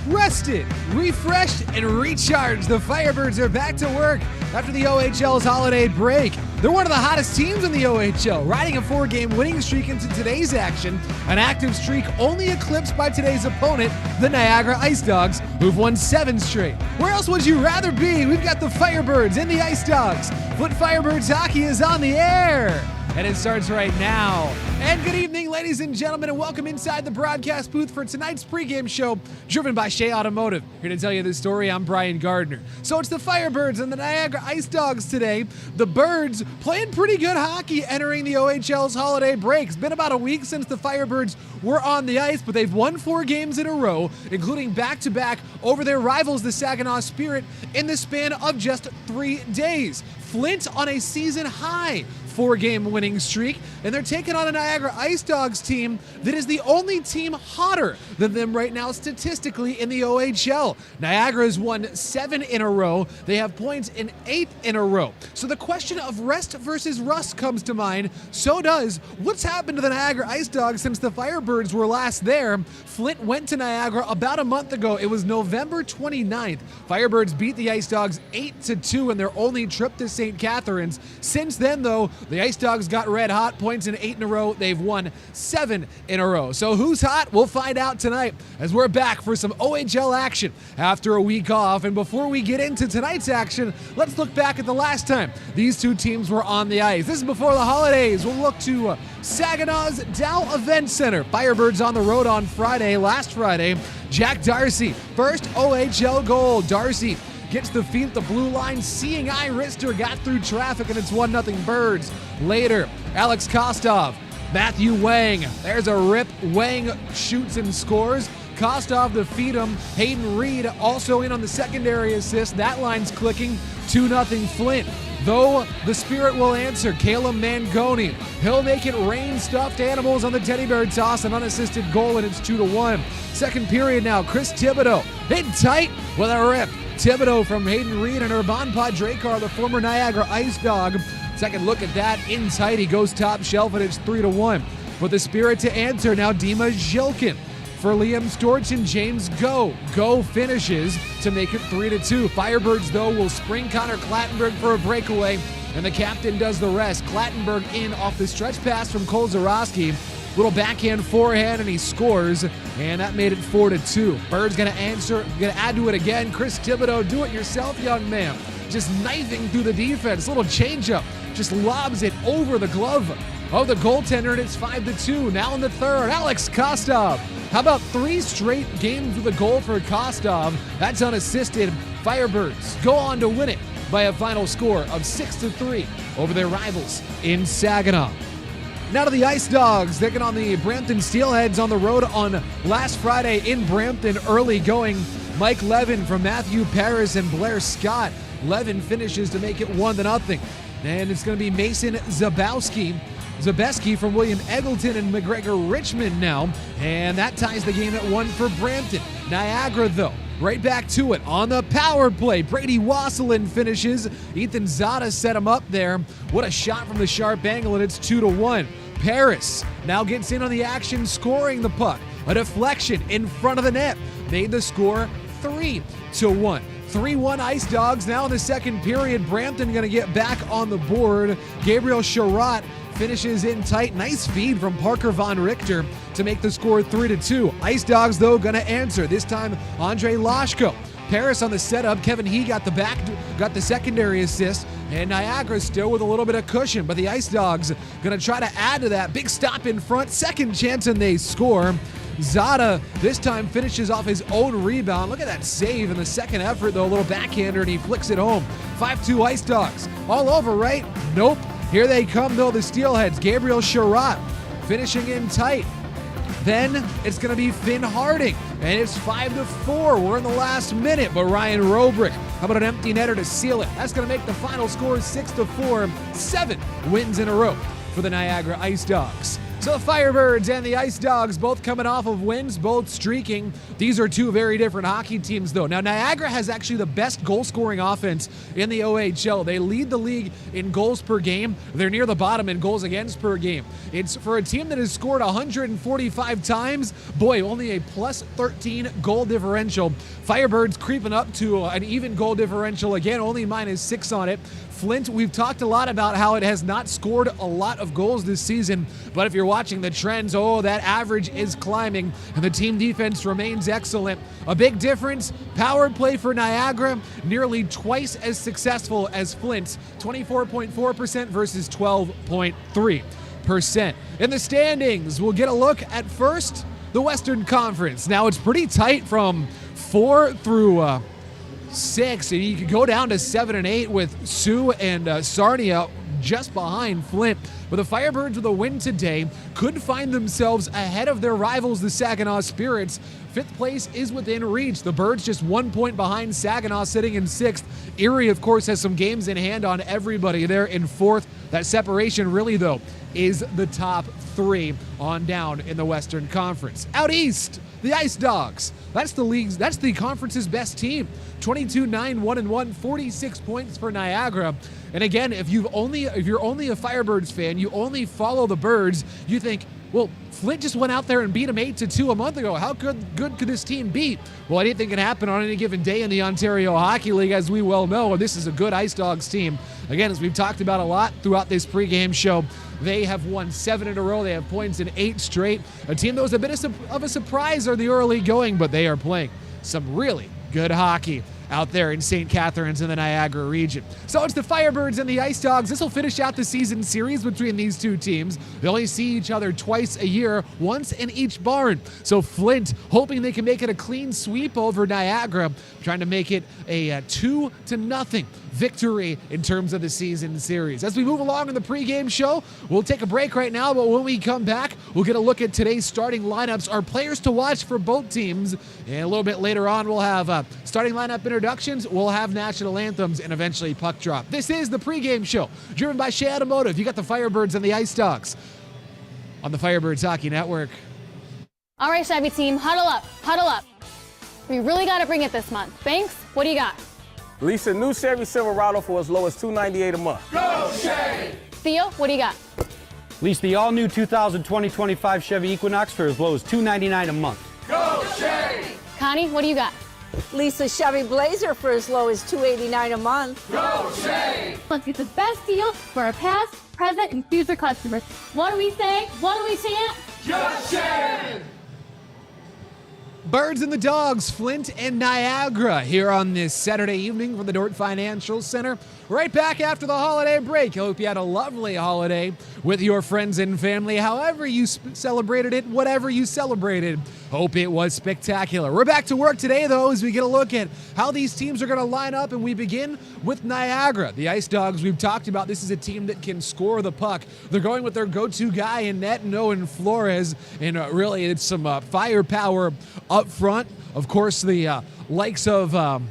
rested, refreshed, and recharged. The Firebirds are back to work after the OHL's holiday break. They're one of the hottest teams in the OHL, riding a 4-game winning streak into today's action, an active streak only eclipsed by today's opponent, the Niagara Ice Dogs, who've won 7 straight. Where else would you rather be? We've got the Firebirds and the Ice Dogs. Foot Firebirds hockey is on the air, and it starts right now. And good evening, ladies and gentlemen, and welcome inside the broadcast booth for tonight's pregame show, driven by Shea Automotive. Here to tell you this story, I'm Brian Gardner. So it's the Firebirds and the Niagara Ice Dogs today. The Birds playing pretty good hockey entering the OHL's holiday break. It's been about a week since the Firebirds were on the ice, but they've won 4 games in a row, including back-to-back over their rivals, the Saginaw Spirit, in the span of just 3 days. Flint on a season-high 4-game winning streak, and they're taking on a Niagara Ice Dogs team that is the only team hotter than them right now statistically in the OHL. Niagara's won 7 in a row. They have points in 8 in a row. So the question of rest versus rust comes to mind. So does what's happened to the Niagara Ice Dogs since the Firebirds were last there. Flint went to Niagara about a month ago. It was November 29th. Firebirds beat the Ice Dogs 8-2 in their only trip to St. Catharines. Since then, though, the Ice Dogs got red hot, points in 8 in a row. They've won 7 in a row. So who's hot? We'll find out tonight as we're back for some OHL action after a week off. And before we get into tonight's action, let's look back at the last time these two teams were on the ice. This is before the holidays. We'll look to Saginaw's Dow Event Center. Firebirds on the road on last Friday. Jack Darcy, first OHL goal. Darcy gets the feed at the blue line. Seeing eye wrister got through traffic, and it's 1-0 Birds. Later, Alex Kostov, Matthew Wang. There's a rip. Wang shoots and scores. Kostov to feed him. Hayden Reed also in on the secondary assist. That line's clicking. 2-0 Flint. Though the Spirit will answer, Caleb Mangoni. He'll make it rain stuffed animals on the teddy bear toss, an unassisted goal, and it's 2-1. Second period now, Chris Thibodeau hit tight with a rip. Thibodeau from Hayden Reed and Urban Padrekar, the former Niagara Ice Dog. Second look at that, in tight, he goes top shelf, and it's 3-1. But the Spirit to answer now, Dima Zhilkin. For Liam Storch and James Go. Go finishes to make it 3-2. Firebirds, though, will spring Connor Clattenburg for a breakaway, and the captain does the rest. Clattenburg in off the stretch pass from Cole Zarowski. Little backhand forehand, and he scores, and that made it 4-2. Bird's gonna answer, gonna add to it again. Chris Thibodeau, do it yourself, young man. Just knifing through the defense. Little changeup, just lobs it over the glove of the goaltender, and it's 5-2. Now in the third, Alex Kostov. How about 3 straight games with a goal for Kostov? That's unassisted. Firebirds go on to win it by a final score of 6-3 over their rivals in Saginaw. Now to the Ice Dogs, taking on the Brampton Steelheads on the road on last Friday in Brampton. Early going, Mike Levin from Matthew Paris and Blair Scott. Levin finishes to make it 1-0. And it's going to be Mason Zabeski from William Eggleton and McGregor Richmond now. And that ties the game at 1 for Brampton. Niagara, though, right back to it on the power play. Brady Wasselin finishes. Ethan Zada set him up there. What a shot from the sharp angle, and it's 2-1. Paris now gets in on the action, scoring the puck. A deflection in front of the net made the score 3-1. 3-1 Ice Dogs now in the second period. Brampton going to get back on the board. Gabriel Sherratt finishes in tight. Nice feed from Parker Von Richter to make the score 3-2. Ice Dogs, though, going to answer. This time, Andre Lashko. Paris on the setup. Kevin He got the secondary assist. And Niagara still with a little bit of cushion. But the Ice Dogs going to try to add to that. Big stop in front. Second chance, and they score. Zada this time finishes off his own rebound. Look at that save in the second effort, though. A little backhander, and he flicks it home. 5-2 Ice Dogs. All over, right? Nope. Here they come, though, the Steelheads. Gabriel Sherratt finishing in tight. Then it's going to be Finn Harding, and it's 5-4. We're in the last minute, but Ryan Robrick, how about an empty netter to seal it? That's going to make the final score 6-4. 7 wins in a row for the Niagara Ice Dogs. So the Firebirds and the Ice Dogs both coming off of wins, both streaking. These are two very different hockey teams, though. Now, Niagara has actually the best goal-scoring offense in the OHL. They lead the league in goals per game. They're near the bottom in goals against per game. It's for a team that has scored 145 times, boy, only a plus 13 goal differential. Firebirds creeping up to an even goal differential again, only -6 on it. Flint, we've talked a lot about how it has not scored a lot of goals this season, but if you're watching the trends, that average is climbing, and the team defense remains excellent. A big difference, power play for Niagara, nearly twice as successful as Flint's, 24.4% versus 12.3%. In the standings, we'll get a look at first, the Western Conference. Now, it's pretty tight from 4 through 6, and you could go down to 7 and 8 with Sioux and Sarnia just behind Flint. But the Firebirds with a win today could find themselves ahead of their rivals, the Saginaw Spirits. 5th place is within reach. The Birds just 1 point behind Saginaw, sitting in 6th. Erie, of course, has some games in hand on everybody there in 4th. That separation really, though, is the top 3 on down in the Western Conference. Out east, the Ice Dogs. That's the conference's best team. 22-9-1-1, 46 points for Niagara. And again, if you're only a Firebirds fan, you only follow the Birds, you think, well, Flint just went out there and beat them 8-2 a month ago. How good could this team be? Well, anything can happen on any given day in the Ontario Hockey League, as we well know. And this is a good Ice Dogs team. Again, as we've talked about a lot throughout this pregame show, they have won 7 in a row. They have points in 8 straight. A team that was a bit of a surprise in the early going, but they are playing some really good hockey out there in St. Catharines in the Niagara region. So it's the Firebirds and the Ice Dogs. This will finish out the season series between these two teams. They only see each other twice a year, once in each barn. So Flint hoping they can make it a clean sweep over Niagara, trying to make it a 2-0 victory in terms of the season series. As we move along in the pregame show, we'll take a break right now, but when we come back, we'll get a look at today's starting lineups, our players to watch for both teams, and a little bit later on, we'll have starting lineup introductions, we'll have national anthems, and eventually puck drop. This is the pregame show, driven by Shea Automotive. You got the Firebirds and the Ice Dogs on the Firebirds Hockey Network. All right, Chevy team, huddle up, huddle up. We really got to bring it this month. Banks, what do you got? Lease a new Chevy Silverado for as low as $298 a month. Go, Shea! Theo, what do you got? Lease the all-new 2020-25 Chevy Equinox for as low as $299 a month. Go, Shea! Connie, what do you got? Lease a Chevy Blazer for as low as $289 a month. Go, Shea! Let's get the best deal for our past, present, and future customers. What do we say? What do we chant? Just Shea! Birds and the Dogs, Flint and Niagara here on this Saturday evening from the Dort Financial Center. Right back after the holiday break. I hope you had a lovely holiday with your friends and family. However you celebrated it, whatever you celebrated, hope it was spectacular. We're back to work today, though, as we get a look at how these teams are going to line up, and we begin with Niagara. The Ice Dogs, we've talked about, this is a team that can score the puck. They're going with their go-to guy in net, Owen Flores, and really it's some firepower up front. Of course, the likes of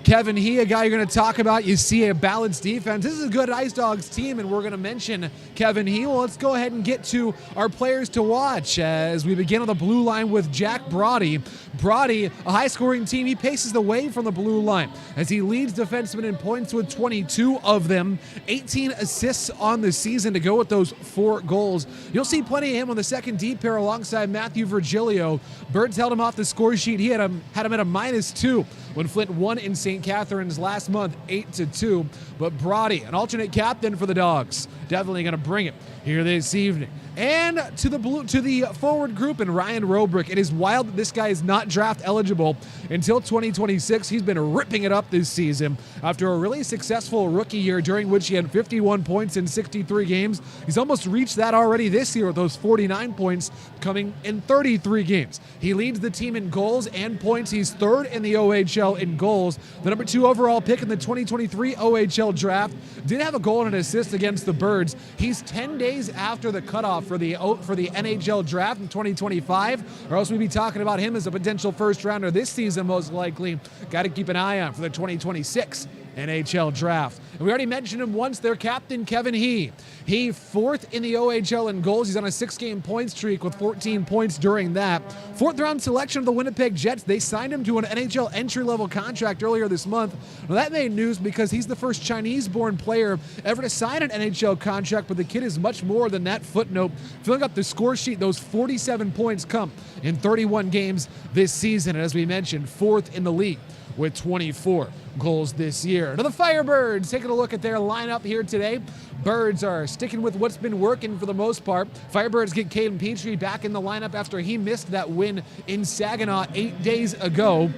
Kevin He, a guy you're going to talk about. You see a balanced defense. This is a good Ice Dogs team, and we're going to mention Kevin He. Well, let's go ahead and get to our players to watch as we begin on the blue line with Jack Brody. Brody, a high-scoring team, he paces the way from the blue line as he leads defensemen in points with 22 of them, 18 assists on the season to go with those 4 goals. You'll see plenty of him on the second D pair alongside Matthew Virgilio. Birds held him off the score sheet. He had him at a -2 when Flint won in St. Catharines last month, 8-2. But Brody, an alternate captain for the Dogs, definitely going to bring it here this evening. And to the forward group and Ryan Robrick. It is wild that this guy is not draft eligible until 2026. He's been ripping it up this season after a really successful rookie year during which he had 51 points in 63 games. He's almost reached that already this year with those 49 points coming in 33 games. He leads the team in goals and points. He's 3rd in the OHL in goals. The number 2 overall pick in the 2023 OHL draft. Did have a goal and an assist against the Birds. He's 10 days after the cutoff for the NHL draft in 2025, or else we'd be talking about him as a potential first rounder this season, most likely. Got to keep an eye on for the 2026 NHL draft. And we already mentioned him once, their captain, Kevin He. He 4th in the OHL in goals. He's on a 6-game point streak with 14 points during that. 4th-round selection of the Winnipeg Jets. They signed him to an NHL entry-level contract earlier this month. Now, that made news because he's the first Chinese-born player ever to sign an NHL contract, but the kid is much more than that footnote. Filling up the score sheet, those 47 points come in 31 games this season. And as we mentioned, 4th in the league with 24 goals this year. Now the Firebirds, taking a look at their lineup here today. Birds are sticking with what's been working for the most part. Firebirds get Caden Petrie back in the lineup after he missed that win in Saginaw 8 days ago.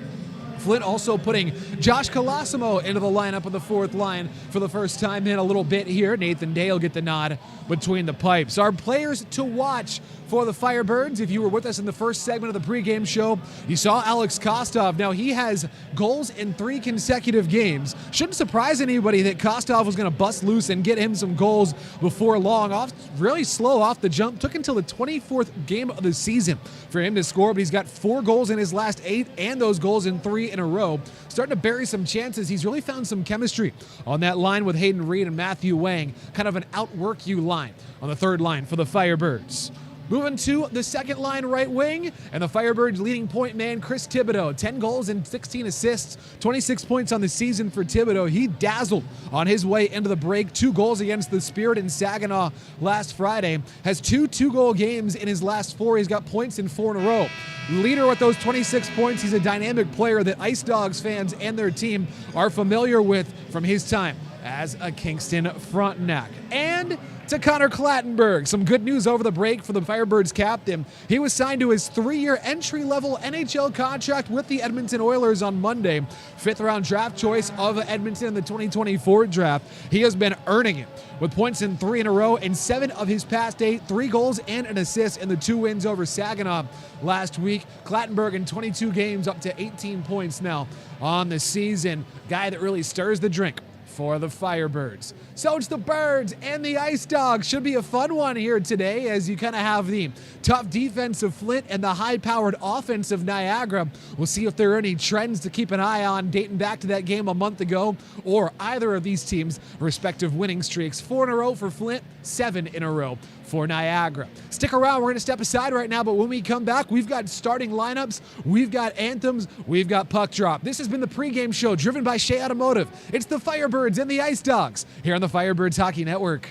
Flint also putting Josh Colosimo into the lineup on the 4th line for the first time in a little bit here. Nathan Day will get the nod between the pipes. Our players to watch for the Firebirds, if you were with us in the first segment of the pregame show, you saw Alex Kostov. Now he has goals in 3 consecutive games. Shouldn't surprise anybody that Kostov was going to bust loose and get him some goals before long. Really slow off the jump. Took until the 24th game of the season for him to score, but he's got 4 goals in his last 8 and those goals in 3 in a row. Starting to bury some chances. He's really found some chemistry on that line with Hayden Reed and Matthew Wang. Kind of an outwork you line on the 3rd line for the Firebirds. Moving to the 2nd line right wing, and the Firebirds leading point man, Chris Thibodeau. 10 goals and 16 assists, 26 points on the season for Thibodeau. He dazzled on his way into the break. 2 goals against the Spirit in Saginaw last Friday. Has 2 2-goal games in his last 4. He's got points in 4 in a row. Leader with those 26 points. He's a dynamic player that Ice Dogs fans and their team are familiar with from his time as a Kingston Frontenac. And to Connor Clattenburg. Some good news over the break for the Firebirds captain. He was signed to his 3-year entry-level NHL contract with the Edmonton Oilers on Monday. 5th-round draft choice of Edmonton in the 2024 draft. He has been earning it with points in 3 in a row in 7 of his past 8, 3 goals and an assist in the 2 wins over Saginaw last week. Clattenburg in 22 games up to 18 points now on the season. Guy that really stirs the drink for the Firebirds. So it's the Birds and the Ice Dogs. Should be a fun one here today as you kind of have the tough defense of Flint and the high-powered offense of Niagara. We'll see if there are any trends to keep an eye on dating back to that game a month ago, or either of these teams' respective winning streaks. 4 in a row for Flint, 7 in a row for Niagara. Stick around. We're going to step aside right now, but when we come back, we've got starting lineups, we've got anthems, we've got puck drop. This has been the pregame show driven by Shea Automotive. It's the Firebirds and the Ice Dogs here on the Firebirds Hockey Network.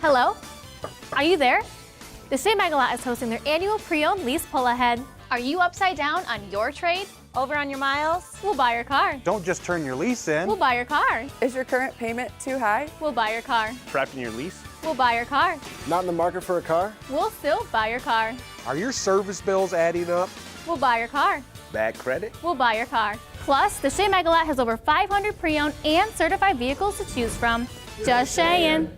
Hello? Are you there? The Shea Megalot is hosting their annual pre-owned lease pull-ahead. Are you upside down on your trade? Over on your miles? We'll buy your car. Don't just turn your lease in. We'll buy your car. Is your current payment too high? We'll buy your car. Trapped in your lease? We'll buy your car. Not in the market for a car? We'll still buy your car. Are your service bills adding up? We'll buy your car. Bad credit? We'll buy your car. Plus, the Shea Megalot has over 500 pre-owned and certified vehicles to choose from. Just Sheaing.